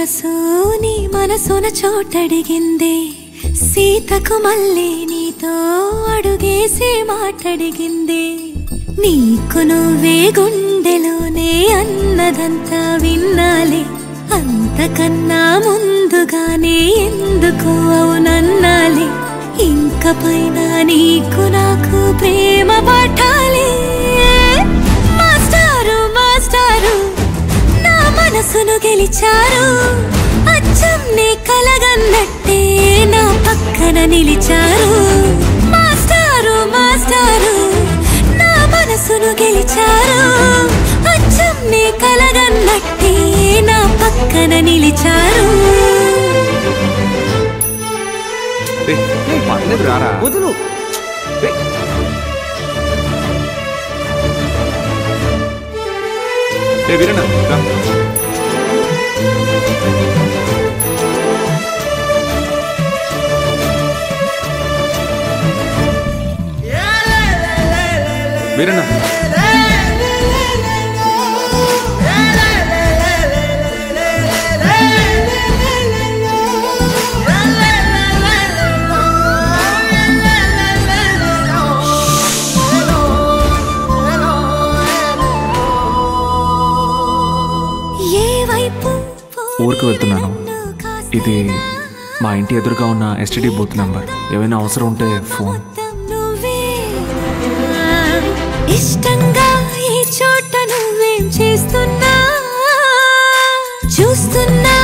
మనసు నీ మనసున చోటడిగిందే సీతకు మళ్ళీ నీతో అడుగేసి మాటడిగిందే నీకు నువ్వే గుండెలోనే అన్నదంతా విన్నాలే అంతకన్నా ముందుగానే ఎందుకు అవునన్నాలే ఇంక పైన నీకు నాకు ప్రేమ పాఠాలే మాస్టారు మాస్టారు నా మనసును గెలిచారు అచ్చం నీ కలగన్నట్టే నా పక్కన నిలిచారు మాస్టారు మాస్టారు నా మనసును గెలిచారు అచ్చం నీ కలగన్నట్టే నా పక్కన నిలిచారు వదులు వీరన్న ఊరికి వెళ్తున్నాను. ఇది మా ఇంటి ఎదురుగా ఉన్న STD బూత్ నెంబర్. ఏమైనా అవసరం ఉంటే ఫోన్. ఇష్టంగా ఈ చోట నువ్వేం చేస్తున్నా చూస్తున్నా